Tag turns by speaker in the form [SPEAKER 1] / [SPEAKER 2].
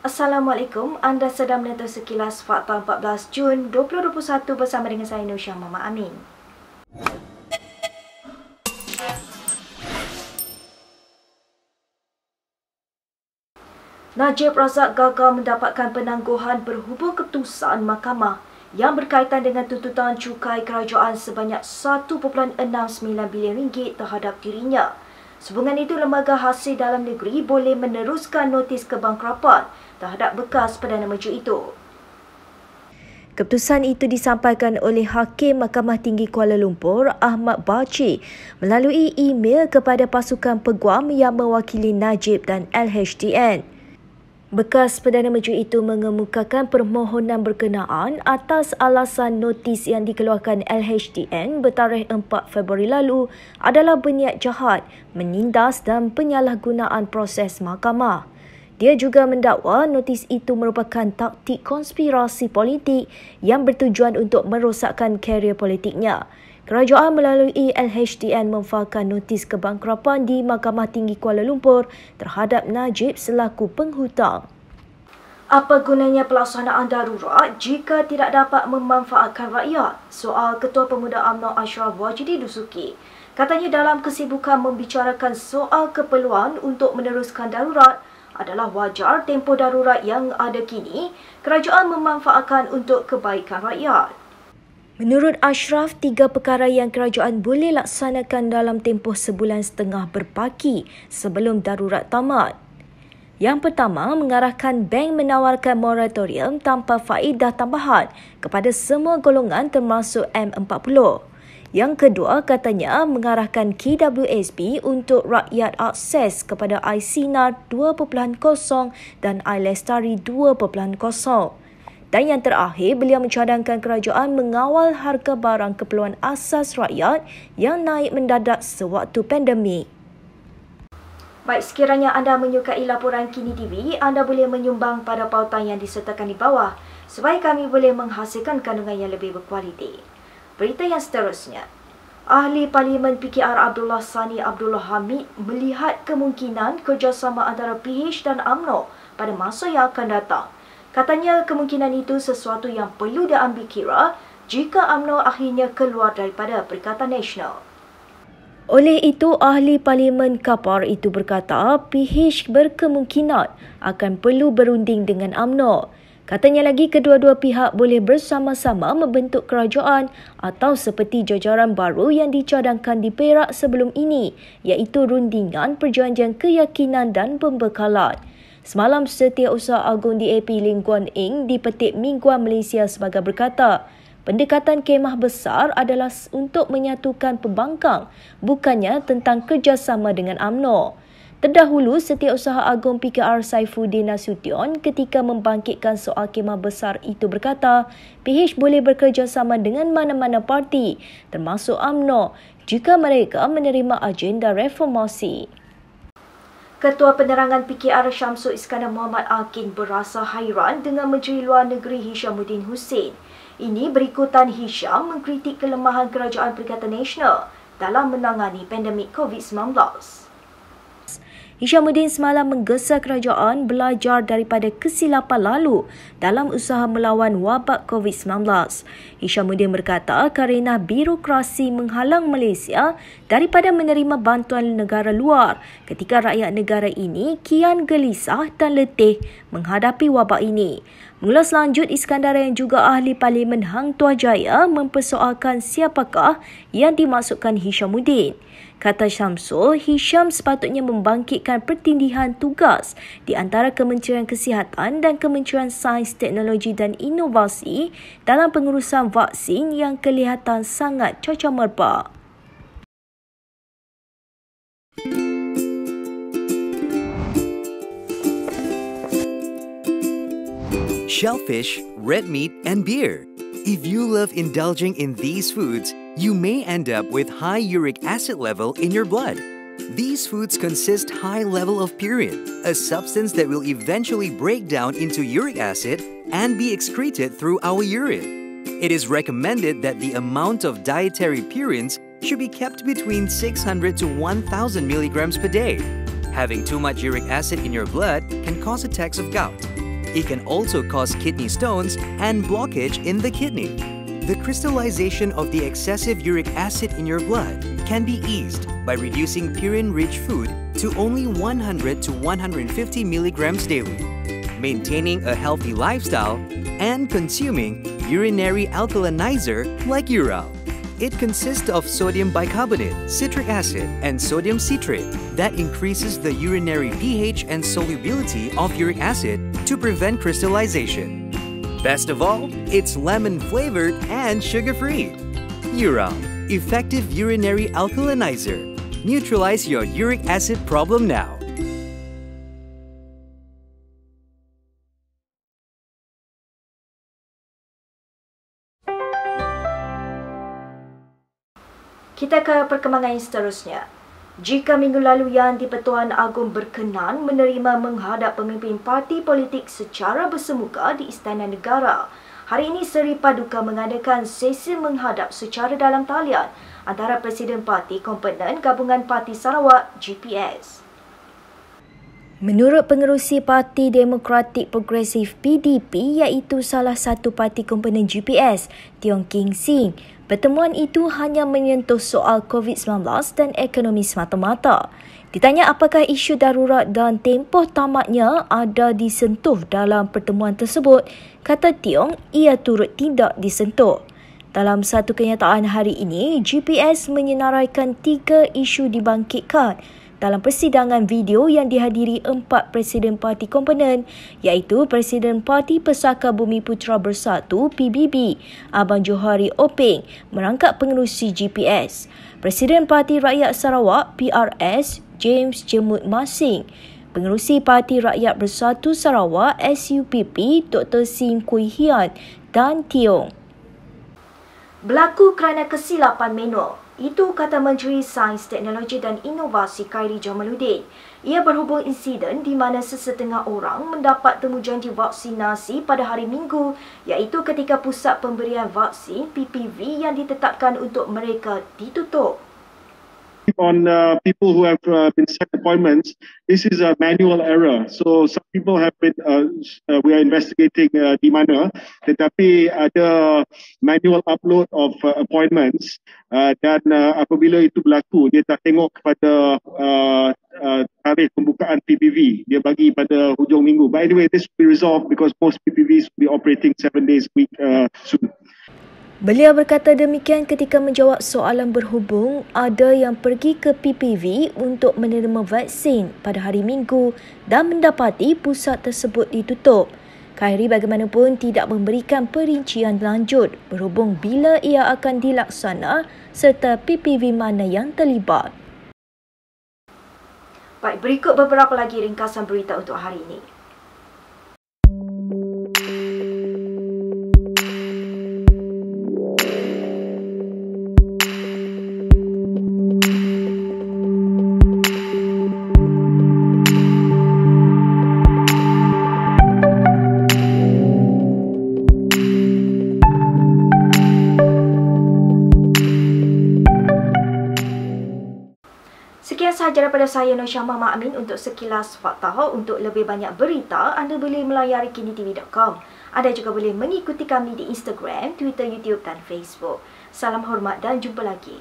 [SPEAKER 1] Assalamualaikum, anda sedang menonton sekilas Fakta 14 Jun 2021 bersama dengan saya Nursyah Mama Amin. Najib Razak gagal mendapatkan penangguhan berhubung keputusan mahkamah yang berkaitan dengan tuntutan cukai kerajaan sebanyak 1.69 bilion ringgit terhadap dirinya. Sehubungan itu, Lembaga Hasil Dalam Negeri boleh meneruskan notis kebangkrapan terhadap bekas Perdana Menteri itu. Keputusan itu disampaikan oleh Hakim Mahkamah Tinggi Kuala Lumpur, Ahmad Bachi, melalui email kepada pasukan peguam yang mewakili Najib dan LHDN. Bekas Perdana Menteri itu mengemukakan permohonan berkenaan atas alasan notis yang dikeluarkan LHDN bertarikh 4 Februari lalu adalah berniat jahat, menindas dan penyalahgunaan proses mahkamah. Dia juga mendakwa notis itu merupakan taktik konspirasi politik yang bertujuan untuk merosakkan karier politiknya. Kerajaan melalui LHDN memfailkan notis kebangkrapan di Mahkamah Tinggi Kuala Lumpur terhadap Najib selaku penghutang. Apa gunanya pelaksanaan darurat jika tidak dapat memanfaatkan rakyat? Soal Ketua Pemuda UMNO Ashraf Wajidi Dusuki. Katanya dalam kesibukan membicarakan soal keperluan untuk meneruskan darurat, adalah wajar tempoh darurat yang ada kini kerajaan memanfaatkan untuk kebaikan rakyat. Menurut Ashraf, 3 perkara yang kerajaan boleh laksanakan dalam tempoh sebulan setengah berpaki sebelum darurat tamat. Yang pertama, mengarahkan bank menawarkan moratorium tanpa faedah tambahan kepada semua golongan termasuk M40. Yang kedua, katanya mengarahkan KWSP untuk rakyat akses kepada iSinar 2.0 dan iLestari 2.0. Dan yang terakhir, beliau mencadangkan kerajaan mengawal harga barang keperluan asas rakyat yang naik mendadak sewaktu pandemik. Baik, sekiranya anda menyukai laporan Kini TV, anda boleh menyumbang pada pautan yang disertakan di bawah supaya kami boleh menghasilkan kandungan yang lebih berkualiti. Berita yang seterusnya. Ahli Parlimen PKR Abdullah Sani Abdullah Hamid melihat kemungkinan kerjasama antara PH dan UMNO pada masa yang akan datang. Katanya kemungkinan itu sesuatu yang perlu diambil kira jika UMNO akhirnya keluar daripada Perikatan Nasional. Oleh itu, Ahli Parlimen Kapar itu berkata PH berkemungkinan akan perlu berunding dengan UMNO. Katanya lagi kedua-dua pihak boleh bersama-sama membentuk kerajaan atau seperti jajaran baru yang dicadangkan di Perak sebelum ini, iaitu rundingan perjanjian keyakinan dan pembekalan. Semalam, Setiausaha Agung DAP Lim Guan Eng dipetik Mingguan Malaysia sebagai berkata, pendekatan kemah besar adalah untuk menyatukan pembangkang, bukannya tentang kerjasama dengan UMNO. Terdahulu, Setiausaha Agung PKR Saifuddin Nasution ketika membangkitkan soal kemah besar itu berkata, PH boleh bekerjasama dengan mana-mana parti, termasuk UMNO, jika mereka menerima agenda reformasi. Ketua Penerangan PKR Syamsul Iskandar Muhammad Akin berasa hairan dengan Menteri Luar Negeri Hishamuddin Hussein. Ini berikutan Hisham mengkritik kelemahan kerajaan Perikatan Nasional dalam menangani pandemik COVID-19. Hishamuddin semalam menggesa kerajaan belajar daripada kesilapan lalu dalam usaha melawan wabak COVID-19. Hishamuddin berkata kerana birokrasi menghalang Malaysia daripada menerima bantuan negara luar ketika rakyat negara ini kian gelisah dan letih menghadapi wabak ini. Mengulas lanjut, Iskandar yang juga ahli Parlimen Hang Tuah Jaya mempersoalkan siapakah yang dimaksudkan Hishamuddin. Kata Syamsul, Hisham sepatutnya membangkitkan pertindihan tugas di antara Kementerian Kesihatan dan Kementerian Sains, Teknologi dan Inovasi dalam pengurusan vaksin yang kelihatan sangat cacar-merbak.
[SPEAKER 2] Shellfish, red meat, and beer. If you love indulging in these foods, you may end up with high uric acid level in your blood. These foods consist high level of purine, a substance that will eventually break down into uric acid and be excreted through our urine. It is recommended that the amount of dietary purines should be kept between 600 to 1,000 milligrams per day. Having too much uric acid in your blood can cause attacks of gout. It can also cause kidney stones and blockage in the kidney. The crystallization of the excessive uric acid in your blood can be eased by reducing purine-rich food to only 100 to 150 milligrams daily, maintaining a healthy lifestyle, and consuming urinary alkalinizer like Ural. It consists of sodium bicarbonate, citric acid, and sodium citrate that increases the urinary pH and solubility of uric acid to prevent crystallization. Best of all, it's lemon-flavored and sugar-free. Ural, effective urinary alkalinizer. Neutralize your uric acid problem now.
[SPEAKER 1] Kita ke perkembangan seterusnya. Jika minggu lalu Yang di-Pertuan Agong berkenan menerima menghadap pemimpin parti politik secara bersemuka di Istana Negara, hari ini Seri Paduka mengadakan sesi menghadap secara dalam talian antara Presiden Parti Komponen Gabungan Parti Sarawak GPS. Menurut pengerusi Parti Demokratik Progresif PDP iaitu salah satu parti komponen GPS, Tiong King Sing, pertemuan itu hanya menyentuh soal COVID-19 dan ekonomi semata-mata. Ditanya apakah isu darurat dan tempoh tamatnya ada disentuh dalam pertemuan tersebut, kata Tiong ia turut tidak disentuh. Dalam satu kenyataan hari ini, GPS menyenaraikan 3 isu dibangkitkan dalam persidangan video yang dihadiri 4 Presiden Parti Komponen iaitu Presiden Parti Pesaka Bumi Putera Bersatu PBB, Abang Johari Openg merangkap pengerusi GPS, Presiden Parti Rakyat Sarawak PRS James Jemut Masing, pengerusi Parti Rakyat Bersatu Sarawak SUPP Dr. Sim Kui Hian dan Tiong. Berlaku kerana kesilapan manual. Itu kata Menteri Sains, Teknologi dan Inovasi Khairi Jamaluddin. Ia berhubung insiden di mana sesetengah orang mendapat temujanji vaksinasi pada hari Minggu iaitu ketika pusat pemberian vaksin PPV yang ditetapkan untuk mereka ditutup.
[SPEAKER 3] On people who have been set appointments, this is a manual error. So some people have been, we are investigating di mana, tetapi ada manual upload of appointments dan apabila itu berlaku, dia tak tengok kepada tarikh pembukaan PPV, dia bagi pada hujung minggu. But anyway, this will be resolved because most PPVs will be operating 7 days a week soon.
[SPEAKER 1] Beliau berkata demikian ketika menjawab soalan berhubung ada yang pergi ke PPV untuk menerima vaksin pada hari Minggu dan mendapati pusat tersebut ditutup. Khairi bagaimanapun tidak memberikan perincian lanjut berhubung bila ia akan dilaksana serta PPV mana yang terlibat. Baik, berikut beberapa lagi ringkasan berita untuk hari ini. Sekian sahaja daripada saya Nur Syamah Mak Amin untuk sekilas fakta. Untuk lebih banyak berita, anda boleh melayari kinitv.com. Anda juga boleh mengikuti kami di Instagram, Twitter, YouTube dan Facebook. Salam hormat dan jumpa lagi.